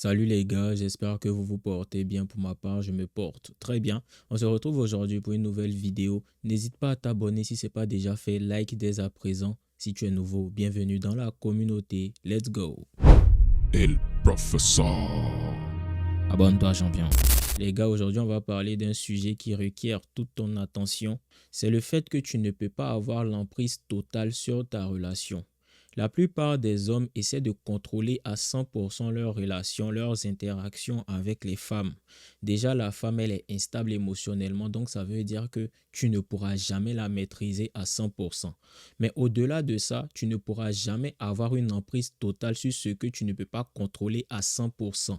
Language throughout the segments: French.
Salut les gars, j'espère que vous vous portez bien. Pour ma part, je me porte très bien. On se retrouve aujourd'hui pour une nouvelle vidéo. N'hésite pas à t'abonner si ce n'est pas déjà fait. Like dès à présent. Si tu es nouveau, bienvenue dans la communauté. Let's go. El Professeur. Abonne-toi champion. Les gars, aujourd'hui on va parler d'un sujet qui requiert toute ton attention. C'est le fait que tu ne peux pas avoir l'emprise totale sur ta relation. La plupart des hommes essaient de contrôler à 100% leurs relations, leurs interactions avec les femmes. Déjà, la femme, elle est instable émotionnellement, donc ça veut dire que tu ne pourras jamais la maîtriser à 100%. Mais au-delà de ça, tu ne pourras jamais avoir une emprise totale sur ce que tu ne peux pas contrôler à 100%.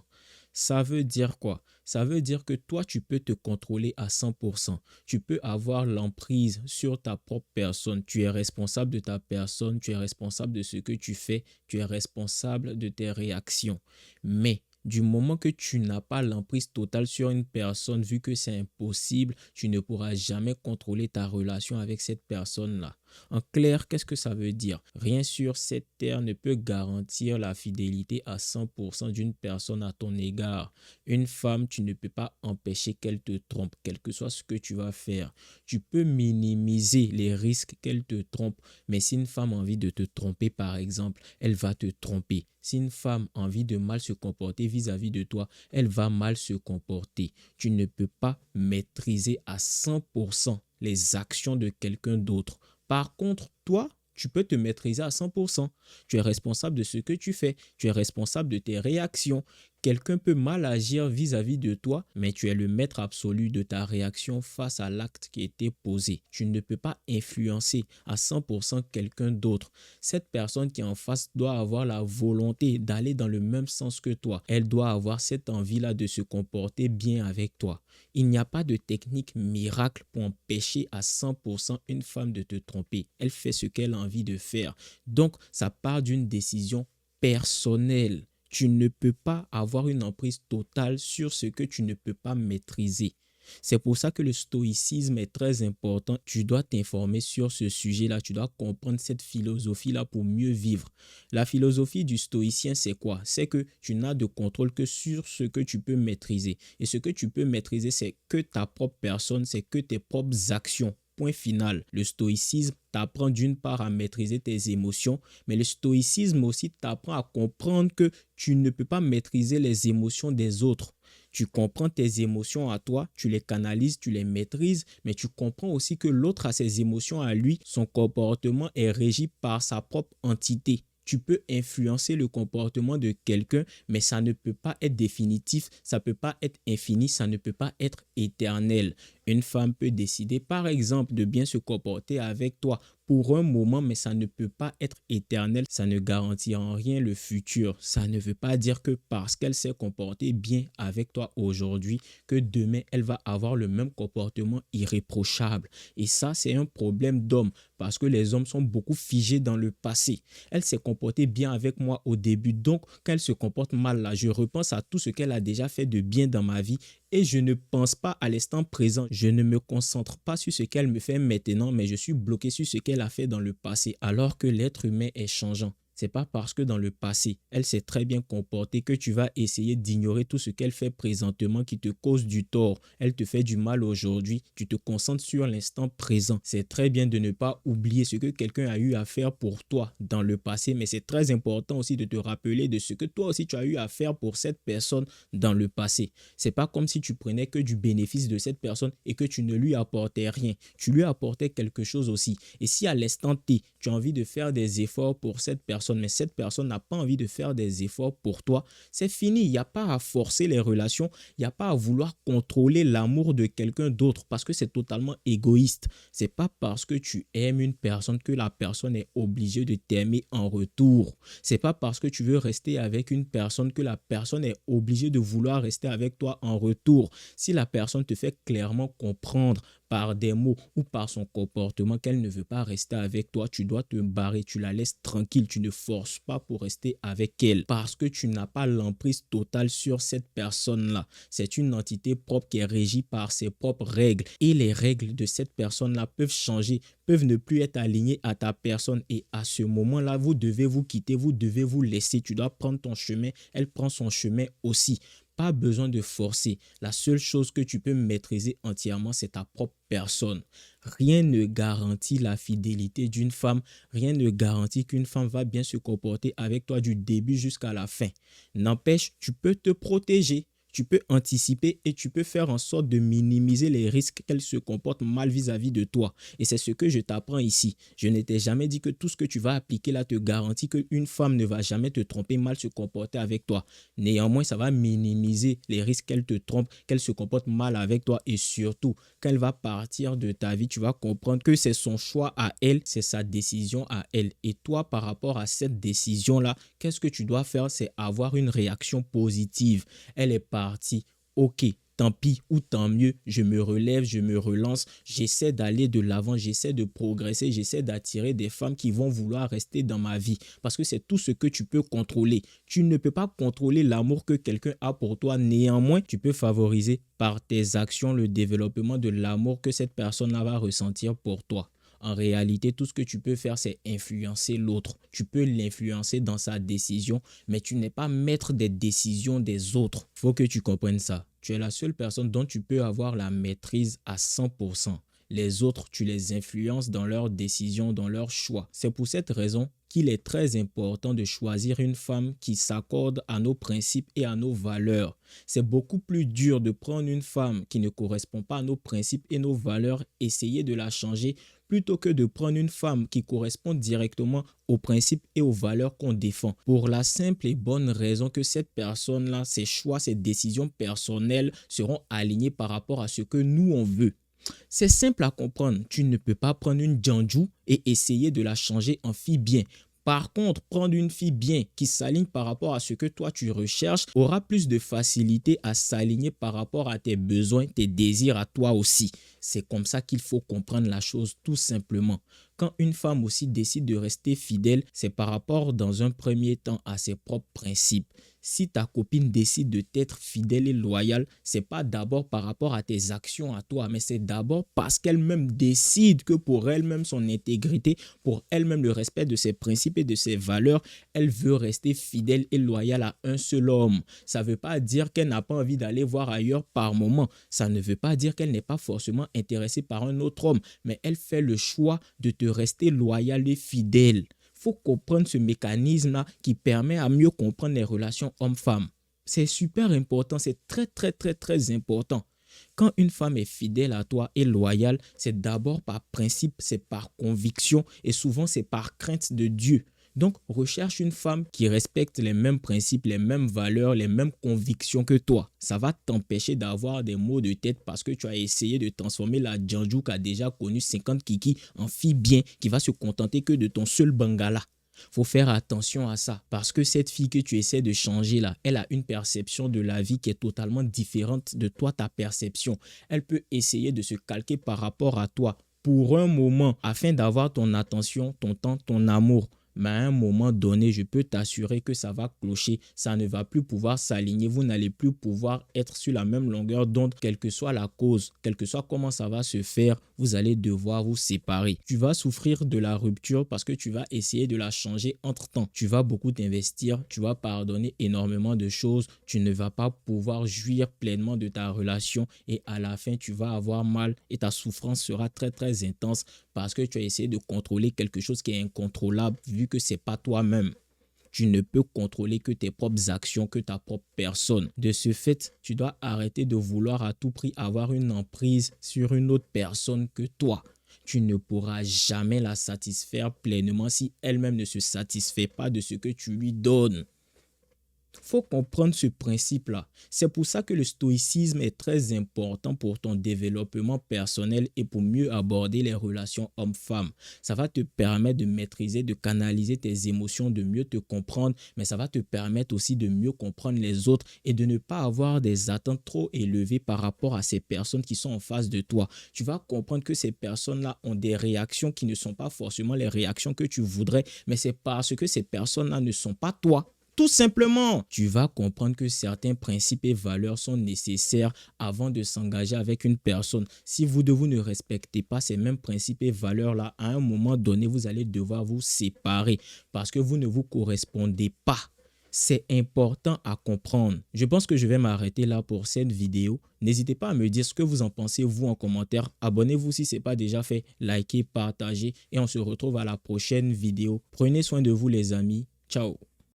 Ça veut dire quoi? Ça veut dire que toi, tu peux te contrôler à 100%. Tu peux avoir l'emprise sur ta propre personne. Tu es responsable de ta personne, tu es responsable de ce que tu fais, tu es responsable de tes réactions. Mais du moment que tu n'as pas l'emprise totale sur une personne, vu que c'est impossible, tu ne pourras jamais contrôler ta relation avec cette personne-là. En clair, qu'est-ce que ça veut dire? Rien sur cette terre ne peut garantir la fidélité à 100% d'une personne à ton égard. Une femme, tu ne peux pas empêcher qu'elle te trompe, quel que soit ce que tu vas faire. Tu peux minimiser les risques qu'elle te trompe, mais si une femme a envie de te tromper, par exemple, elle va te tromper. Si une femme a envie de mal se comporter vis-à-vis de toi, elle va mal se comporter. Tu ne peux pas maîtriser à 100% les actions de quelqu'un d'autre. Par contre, toi, tu peux te maîtriser à 100%. Tu es responsable de ce que tu fais. Tu es responsable de tes réactions. Quelqu'un peut mal agir vis-à-vis de toi, mais tu es le maître absolu de ta réaction face à l'acte qui a été posé. Tu ne peux pas influencer à 100% quelqu'un d'autre. Cette personne qui est en face doit avoir la volonté d'aller dans le même sens que toi. Elle doit avoir cette envie-là de se comporter bien avec toi. Il n'y a pas de technique miracle pour empêcher à 100% une femme de te tromper. Elle fait ce qu'elle a envie de faire. Donc, ça part d'une décision personnelle. Tu ne peux pas avoir une emprise totale sur ce que tu ne peux pas maîtriser. C'est pour ça que le stoïcisme est très important. Tu dois t'informer sur ce sujet-là. Tu dois comprendre cette philosophie-là pour mieux vivre. La philosophie du stoïcien, c'est quoi? C'est que tu n'as de contrôle que sur ce que tu peux maîtriser. Et ce que tu peux maîtriser, c'est que ta propre personne, c'est que tes propres actions. Point final. Le stoïcisme t'apprend d'une part à maîtriser tes émotions, mais le stoïcisme aussi t'apprend à comprendre que tu ne peux pas maîtriser les émotions des autres. Tu comprends tes émotions à toi, tu les canalises, tu les maîtrises, mais tu comprends aussi que l'autre a ses émotions à lui, son comportement est régi par sa propre entité. Tu peux influencer le comportement de quelqu'un, mais ça ne peut pas être définitif, ça ne peut pas être infini, ça ne peut pas être éternel. Une femme peut décider, par exemple, de bien se comporter avec toi pour un moment, mais ça ne peut pas être éternel. Ça ne garantit en rien le futur. Ça ne veut pas dire que parce qu'elle s'est comportée bien avec toi aujourd'hui, que demain, elle va avoir le même comportement irréprochable. Et ça, c'est un problème d'homme parce que les hommes sont beaucoup figés dans le passé. Elle s'est comportée bien avec moi au début, donc quand elle se comporte mal là, je repense à tout ce qu'elle a déjà fait de bien dans ma vie et je ne pense pas à l'instant présent. Je ne me concentre pas sur ce qu'elle me fait maintenant, mais je suis bloqué sur ce qu'elle a fait dans le passé, alors que l'être humain est changeant. C'est pas parce que dans le passé, elle s'est très bien comportée que tu vas essayer d'ignorer tout ce qu'elle fait présentement qui te cause du tort. Elle te fait du mal aujourd'hui. Tu te concentres sur l'instant présent. C'est très bien de ne pas oublier ce que quelqu'un a eu à faire pour toi dans le passé, mais c'est très important aussi de te rappeler de ce que toi aussi tu as eu à faire pour cette personne dans le passé. C'est pas comme si tu prenais que du bénéfice de cette personne et que tu ne lui apportais rien. Tu lui apportais quelque chose aussi. Et si à l'instant T, tu as envie de faire des efforts pour cette personne, mais cette personne n'a pas envie de faire des efforts pour toi, c'est fini. Il n'y a pas à forcer les relations, il n'y a pas à vouloir contrôler l'amour de quelqu'un d'autre parce que c'est totalement égoïste. C'est pas parce que tu aimes une personne que la personne est obligée de t'aimer en retour. C'est pas parce que tu veux rester avec une personne que la personne est obligée de vouloir rester avec toi en retour. Si la personne te fait clairement comprendre par des mots ou par son comportement qu'elle ne veut pas rester avec toi, tu dois te barrer, tu la laisses tranquille, tu ne force pas pour rester avec elle parce que tu n'as pas l'emprise totale sur cette personne-là. C'est une entité propre qui est régie par ses propres règles et les règles de cette personne-là peuvent changer, peuvent ne plus être alignées à ta personne et à ce moment-là, vous devez vous quitter, vous devez vous laisser. Tu dois prendre ton chemin, elle prend son chemin aussi. Pas besoin de forcer. La seule chose que tu peux maîtriser entièrement, c'est ta propre personne. Rien ne garantit la fidélité d'une femme. Rien ne garantit qu'une femme va bien se comporter avec toi du début jusqu'à la fin. N'empêche, tu peux te protéger. Tu peux anticiper et tu peux faire en sorte de minimiser les risques qu'elle se comporte mal vis-à-vis de toi. Et c'est ce que je t'apprends ici. Je ne t'ai jamais dit que tout ce que tu vas appliquer là te garantit qu'une femme ne va jamais te tromper, mal se comporter avec toi. Néanmoins, ça va minimiser les risques qu'elle te trompe, qu'elle se comporte mal avec toi et surtout, quand elle va partir de ta vie, tu vas comprendre que c'est son choix à elle, c'est sa décision à elle. Et toi, par rapport à cette décision-là, qu'est-ce que tu dois faire? C'est avoir une réaction positive. Elle est partie, ok, tant pis ou tant mieux, je me relève, je me relance, j'essaie d'aller de l'avant, j'essaie de progresser, j'essaie d'attirer des femmes qui vont vouloir rester dans ma vie parce que c'est tout ce que tu peux contrôler. Tu ne peux pas contrôler l'amour que quelqu'un a pour toi, néanmoins, tu peux favoriser par tes actions le développement de l'amour que cette personne-là va ressentir pour toi. En réalité, tout ce que tu peux faire, c'est influencer l'autre. Tu peux l'influencer dans sa décision, mais tu n'es pas maître des décisions des autres. Il faut que tu comprennes ça. Tu es la seule personne dont tu peux avoir la maîtrise à 100%. Les autres, tu les influences dans leurs décisions, dans leurs choix. C'est pour cette raison qu'il est très important de choisir une femme qui s'accorde à nos principes et à nos valeurs. C'est beaucoup plus dur de prendre une femme qui ne correspond pas à nos principes et nos valeurs, essayer de la changer, plutôt que de prendre une femme qui correspond directement aux principes et aux valeurs qu'on défend. Pour la simple et bonne raison que cette personne-là, ses choix, ses décisions personnelles seront alignés par rapport à ce que nous, on veut. C'est simple à comprendre. Tu ne peux pas prendre une Djanju et essayer de la changer en fille bien. Par contre, prendre une fille bien qui s'aligne par rapport à ce que toi tu recherches aura plus de facilité à s'aligner par rapport à tes besoins, tes désirs à toi aussi. C'est comme ça qu'il faut comprendre la chose tout simplement. Quand une femme aussi décide de rester fidèle, c'est par rapport dans un premier temps à ses propres principes. Si ta copine décide de t'être fidèle et loyale, c'est pas d'abord par rapport à tes actions à toi, mais c'est d'abord parce qu'elle-même décide que pour elle-même son intégrité, pour elle-même le respect de ses principes et de ses valeurs, elle veut rester fidèle et loyale à un seul homme. Ça ne veut pas dire qu'elle n'a pas envie d'aller voir ailleurs par moment. Ça ne veut pas dire qu'elle n'est pas forcément intéressée par un autre homme, mais elle fait le choix de te rester loyale et fidèle. Il faut comprendre ce mécanisme-là qui permet à mieux comprendre les relations homme-femme. C'est super important, c'est très très très très important. Quand une femme est fidèle à toi et loyale, c'est d'abord par principe, c'est par conviction et souvent c'est par crainte de Dieu. Donc, recherche une femme qui respecte les mêmes principes, les mêmes valeurs, les mêmes convictions que toi. Ça va t'empêcher d'avoir des maux de tête parce que tu as essayé de transformer la Djanju qui a déjà connu 50 kiki en fille bien qui va se contenter que de ton seul bangala. Faut faire attention à ça parce que cette fille que tu essaies de changer là, elle a une perception de la vie qui est totalement différente de toi, ta perception. Elle peut essayer de se calquer par rapport à toi pour un moment afin d'avoir ton attention, ton temps, ton amour. Mais à un moment donné, je peux t'assurer que ça va clocher, ça ne va plus pouvoir s'aligner, vous n'allez plus pouvoir être sur la même longueur d'onde, quelle que soit la cause, quel que soit comment ça va se faire, vous allez devoir vous séparer. Tu vas souffrir de la rupture parce que tu vas essayer de la changer entre-temps. Tu vas beaucoup t'investir, tu vas pardonner énormément de choses, tu ne vas pas pouvoir jouir pleinement de ta relation et à la fin, tu vas avoir mal et ta souffrance sera très très intense parce que tu as essayé de contrôler quelque chose qui est incontrôlable vu que ce n'est pas toi-même. Tu ne peux contrôler que tes propres actions, que ta propre personne. De ce fait, tu dois arrêter de vouloir à tout prix avoir une emprise sur une autre personne que toi. Tu ne pourras jamais la satisfaire pleinement si elle-même ne se satisfait pas de ce que tu lui donnes. Faut comprendre ce principe-là. C'est pour ça que le stoïcisme est très important pour ton développement personnel et pour mieux aborder les relations hommes-femmes. Ça va te permettre de maîtriser, de canaliser tes émotions, de mieux te comprendre, mais ça va te permettre aussi de mieux comprendre les autres et de ne pas avoir des attentes trop élevées par rapport à ces personnes qui sont en face de toi. Tu vas comprendre que ces personnes-là ont des réactions qui ne sont pas forcément les réactions que tu voudrais, mais c'est parce que ces personnes-là ne sont pas toi. Tout simplement, tu vas comprendre que certains principes et valeurs sont nécessaires avant de s'engager avec une personne. Si vous ne respectez pas ces mêmes principes et valeurs-là, à un moment donné, vous allez devoir vous séparer parce que vous ne vous correspondez pas. C'est important à comprendre. Je pense que je vais m'arrêter là pour cette vidéo. N'hésitez pas à me dire ce que vous en pensez, vous, en commentaire. Abonnez-vous si ce n'est pas déjà fait. Likez, partagez et on se retrouve à la prochaine vidéo. Prenez soin de vous, les amis. Ciao.